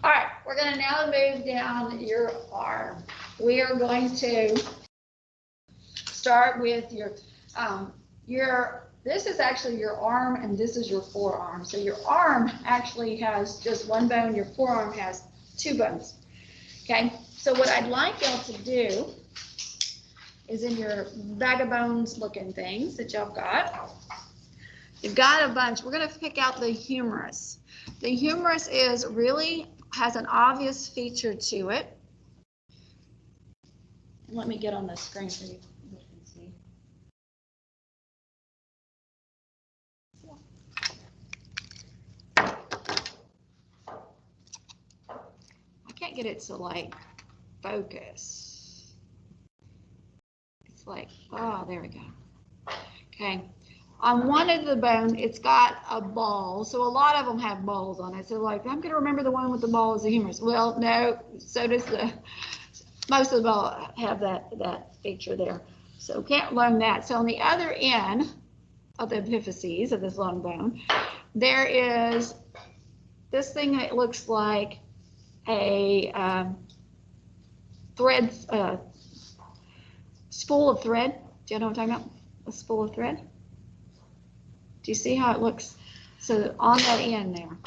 All right, we're going to now move down your arm. We are going to start with this is actually your arm and this is your forearm. So your arm actually has just one bone, your forearm has two bones. Okay, so what I'd like y'all to do is in your bag of bones looking things that y'all got. You've got a bunch. We're going to pick out the humerus. The humerus has an obvious feature to it. Let me get on the screen so you can see. I can't get it to like focus. It's like, oh, there we go. Okay. On one of the bone, it's got a ball. So a lot of them have balls on it. So like, I'm going to remember the one with the ball is the humerus. Well, no, so does most of the ball have that feature there. So can't learn that. So on the other end of the epiphyses of this long bone, there is this thing that looks like a thread, spool of thread. Do you know what I'm talking about? A spool of thread. Do you see how it looks? So on that end there,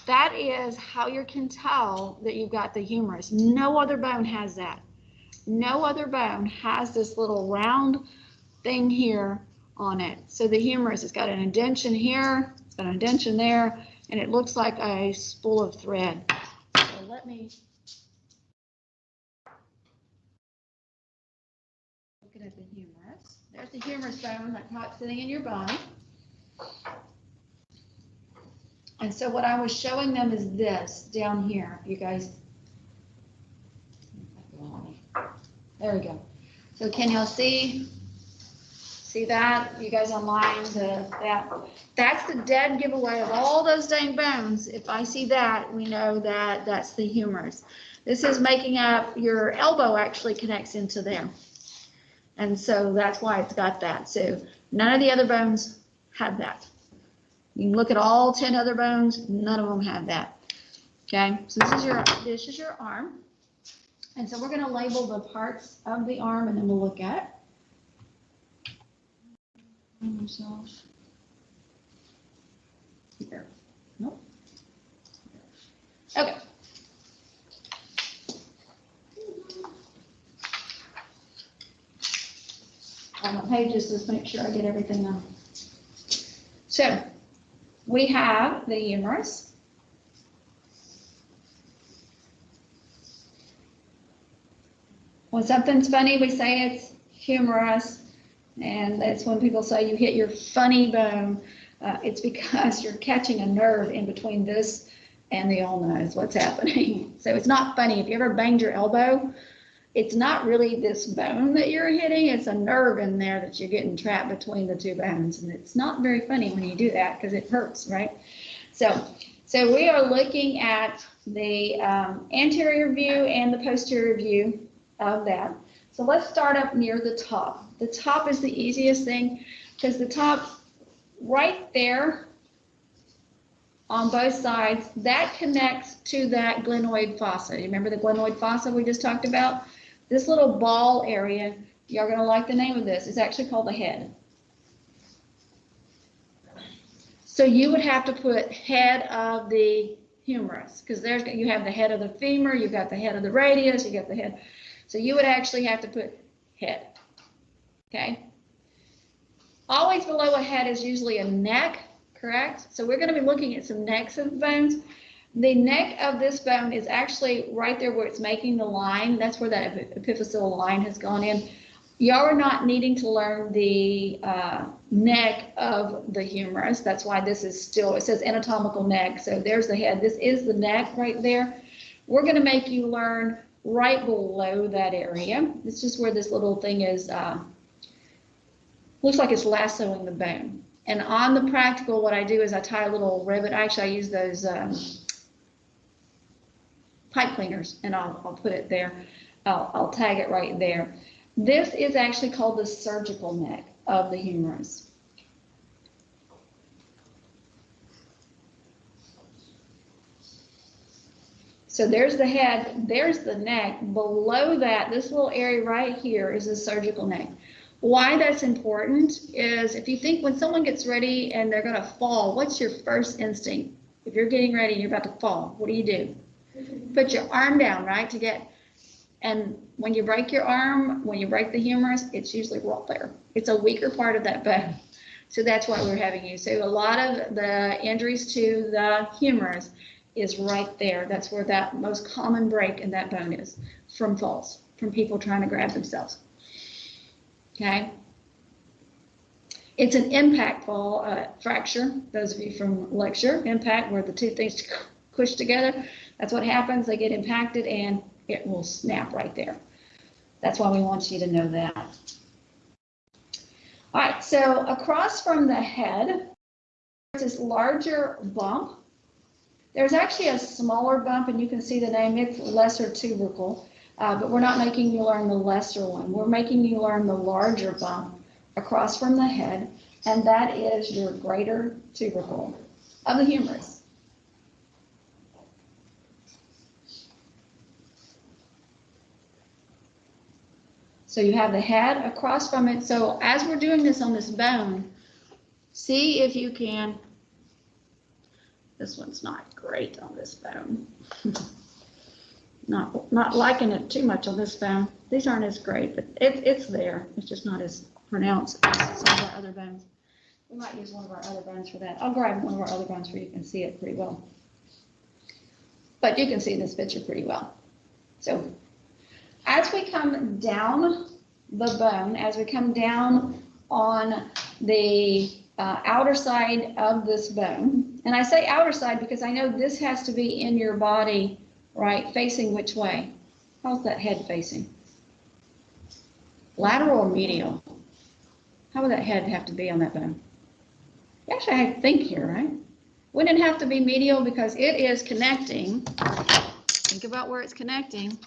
that is how you can tell that you've got the humerus. No other bone has that. No other bone has this little round thing here on it. So the humerus has got an indention here, it's got an indention there, and it looks like a spool of thread. So let me look at the humerus. There's the humerus bone, that top sitting in your bone. And so what I was showing them is this down here, you guys. There we go. So can y'all see that? You guys online, that's the dead giveaway of all those dang bones. If I see that, we know that that's the humerus. This is making up, your elbow actually connects into there. And so that's why it's got that. So none of the other bones have that. You can look at all 10 other bones, none of them have that. Okay, so this is your arm. And so we're going to label the parts of the arm and then we'll look at it. Here. Nope. Okay. On the pages, just make sure I get everything on. So we have the humerus. When something's funny, we say it's humerus, and that's when people say you hit your funny bone. It's because you're catching a nerve in between this and the ulna is what's happening. So it's not funny. If you ever banged your elbow, it's not really this bone that you're hitting, it's a nerve in there that you're getting trapped between the two bones. And it's not very funny when you do that because it hurts, right? So we are looking at the anterior view and the posterior view of that. So let's start up near the top. The top is the easiest thing because the top right there on both sides, that connects to that glenoid fossa. You remember the glenoid fossa we just talked about? This little ball area, you're going to like the name of this, it's actually called the head. So you would have to put head of the humerus because you have the head of the femur, you've got the head of the radius, you got the head. So you would actually have to put head, okay? Always below a head is usually a neck, correct? So we're going to be looking at some necks of bones. The neck of this bone is actually right there where it's making the line. That's where that epiphyseal line has gone in. Y'all are not needing to learn the neck of the humerus. That's why this is still, it says anatomical neck. So there's the head. This is the neck right there. We're going to make you learn right below that area. This is where this little thing is, looks like it's lassoing the bone. And on the practical, what I do is I tie a little ribbon. Actually, I use those pipe cleaners, and I'll put it there. I'll tag it right there. This is actually called the surgical neck of the humerus. So there's the head, there's the neck. Below that, this little area right here is the surgical neck. Why that's important is if you think when someone gets ready and they're going to fall, what's your first instinct? If you're getting ready and you're about to fall, what do? Put your arm down, right, to get, and when you break your arm, when you break the humerus, it's usually right there. It's a weaker part of that bone. So that's why we're having you. So a lot of the injuries to the humerus is right there. That's where that most common break in that bone is, from falls, from people trying to grab themselves. Okay. It's an impact fall, fracture. Those of you from lecture, impact, where the two things push together. That's what happens. They get impacted and it will snap right there. That's why we want you to know that. All right, so across from the head, there's this larger bump. There's actually a smaller bump, and you can see the name, it's lesser tubercle, but we're not making you learn the lesser one. We're making you learn the larger bump across from the head, and that is your greater tubercle of the humerus. So you have the head across from it. So as we're doing this on this bone, see if you can, this one's not great on this bone. Not liking it too much on this bone. These aren't as great, but it's there. It's just not as pronounced as some of our other bones. We might use one of our other bones for that. I'll grab one of our other bones where you can see it pretty well. But you can see this picture pretty well. So as we come down the bone, as we come down on the outer side of this bone, and I say outer side because I know this has to be in your body, right, facing which way? How's that head facing? Lateral or medial? How would that head have to be on that bone? Actually, I think here, right? Wouldn't it have to be medial because it is connecting? Think about where it's connecting.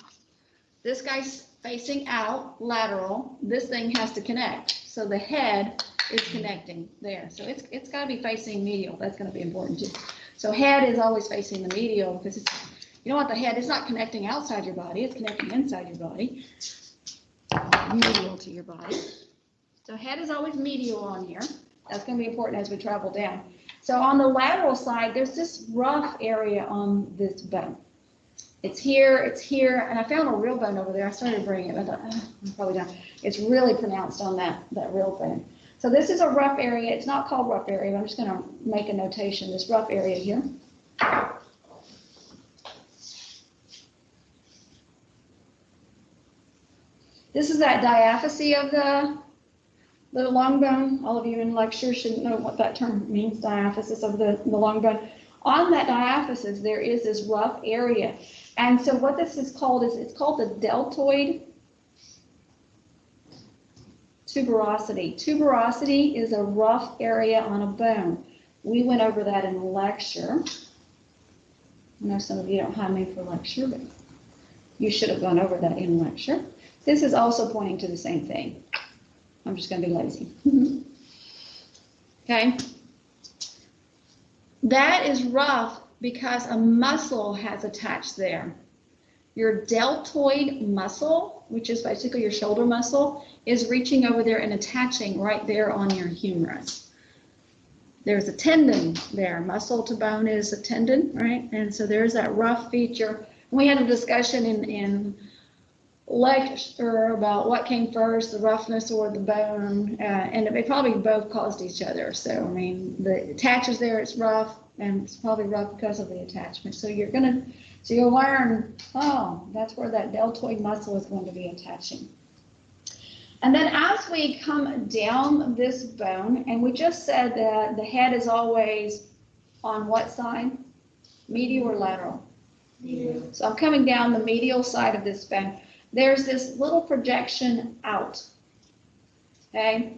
This guy's facing out, lateral. This thing has to connect. So the head is connecting there. So it's got to be facing medial. That's going to be important too. So head is always facing the medial because it's, you don't want the head, it's not connecting outside your body, it's connecting inside your body, medial to your body. So head is always medial on here. That's going to be important as we travel down. So on the lateral side, there's this rough area on this bone. It's here, and I found a real bone over there. I started bringing it, I thought, I'm probably done. It's really pronounced on that real bone. So this is a rough area. It's not called rough area, but I'm just going to make a notation, this rough area here. This is that diaphysis of the long bone. All of you in lecture should know what that term means, diaphysis of the long bone. On that diaphysis, there is this rough area. And so what this is called it's called the deltoid tuberosity. Tuberosity is a rough area on a bone. We went over that in lecture. I know some of you don't have me for lecture, but you should have gone over that in lecture. This is also pointing to the same thing. I'm just going to be lazy. Okay. That is rough because a muscle has attached there. Your deltoid muscle, which is basically your shoulder muscle, is reaching over there and attaching right there on your humerus. There's a tendon there. Muscle to bone is a tendon, right? And so there's that rough feature. We had a discussion in lecture about what came first, the roughness or the bone, and they probably both caused each other. So, I mean, the attaches there, it's rough, and it's probably rough because of the attachment. So you'll learn, oh, that's where that deltoid muscle is going to be attaching. And then as we come down this bone, and we just said that the head is always on what side? Medial or lateral? Medial. So I'm coming down the medial side of this bone. There's this little projection out, okay?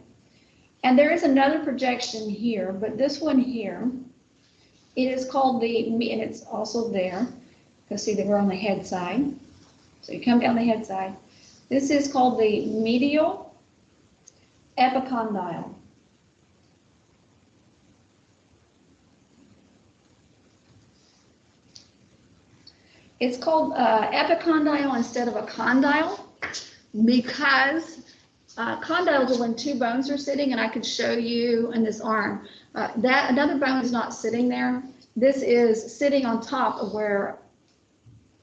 And there is another projection here, but this one here, it is called and it's also there, because see that we're on the head side. So you come down the head side. This is called the medial epicondyle. It's called epicondyle instead of a condyle because condyles are when two bones are sitting, and I could show you in this arm. That another bone is not sitting there. This is sitting on top of where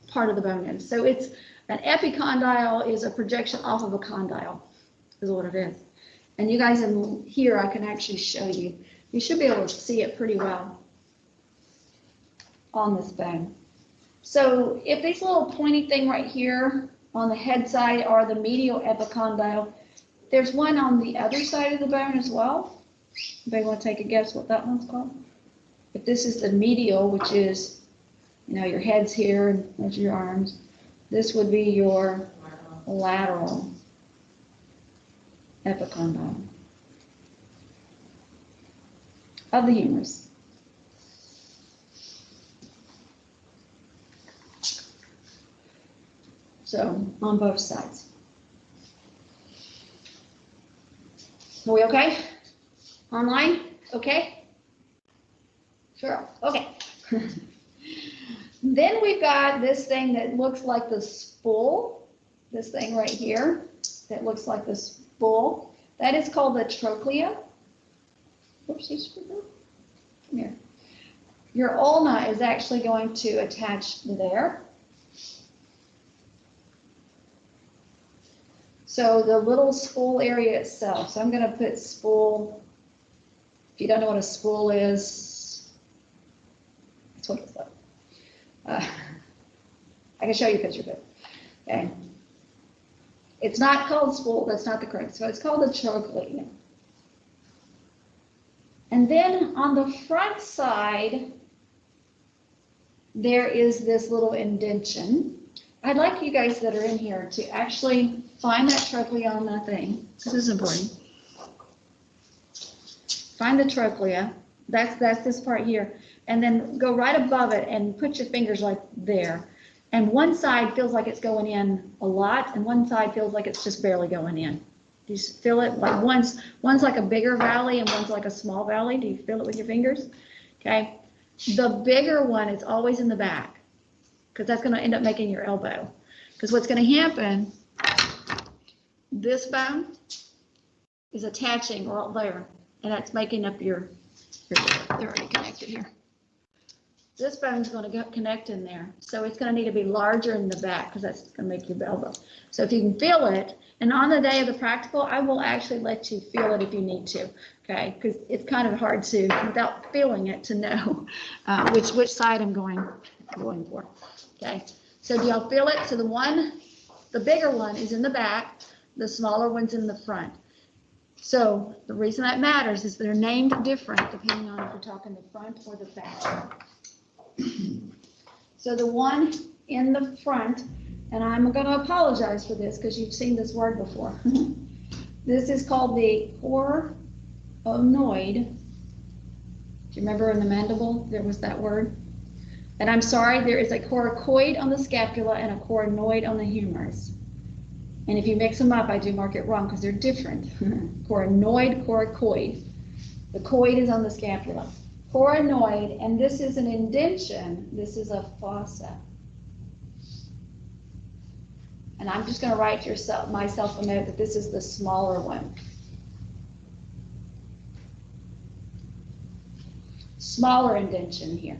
part of the bone is. So it's an epicondyle is a projection off of a condyle, is what it is. And you guys in here, I can actually show you. You should be able to see it pretty well on this bone. So if this little pointy thing right here on the head side are the medial epicondyle, there's one on the other side of the bone as well. Anybody want to take a guess what that one's called? If this is the medial, which is, you know, your head's here and there's your arms, this would be your lateral epicondyle of the humerus. So on both sides. Are we okay? Online? Okay? Sure. Okay. Then we've got this thing that looks like the spool. This thing right here that looks like the spool. That is called the trochlea. Oopsies. Come here. Your ulna is actually going to attach there. So the little spool area itself. So I'm going to put spool. If you don't know what a spool is, that's what it's like. I can show you a picture of it. Okay. It's not called spool. That's not the correct. So it's called the trochlea. And then on the front side, there is this little indention. I'd like you guys that are in here to actually find that trochlea on that thing. This is important. Find the trochlea. That's this part here. And then go right above it and put your fingers like there. And one side feels like it's going in a lot, and one side feels like it's just barely going in. Do you feel it? Like one's like a bigger valley and one's like a small valley. Do you feel it with your fingers? Okay. The bigger one is always in the back, because that's going to end up making your elbow. Because what's going to happen, this bone is attaching right there, and that's making up your they're already connected here. This bone's going to connect in there, so it's going to need to be larger in the back because that's going to make your elbow. So if you can feel it, and on the day of the practical, I will actually let you feel it if you need to, okay? Because it's kind of hard to, without feeling it, to know which side I'm going for, okay? So do y'all feel it? So the bigger one is in the back, the smaller one's in the front. So the reason that matters is they're named different depending on if you're talking the front or the back. So the one in the front, and I'm going to apologize for this because you've seen this word before. This is called the coronoid. Do you remember in the mandible there was that word? And I'm sorry, there is a coracoid on the scapula and a coronoid on the humerus. And if you mix them up, I do mark it wrong because they're different. Coronoid, coracoid. The coid is on the scapula. Coronoid, and this is an indention. This is a fossa. And I'm just going to write myself a note that this is the smaller one. Smaller indention here.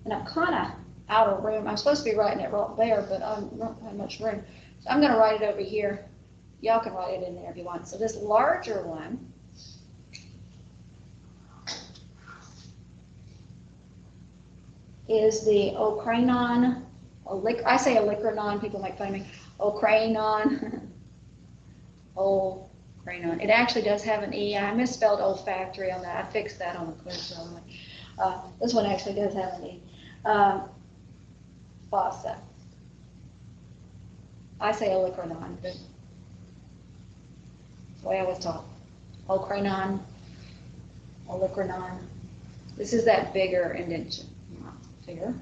And I'm kind of out of room. I'm supposed to be writing it right there, but I don't have much room. So I'm going to write it over here. Y'all can write it in there if you want. So this larger one is the ocranon. I say olecranon. People make fun of me. Ocranon. Ocranon. It actually does have an E. I misspelled olfactory on that. I fixed that on the quiz. This one actually does have an E. Fossa. I say olecranon, but that's the way I was taught. Ocranon, olecranon. This is that bigger indention. Bigger.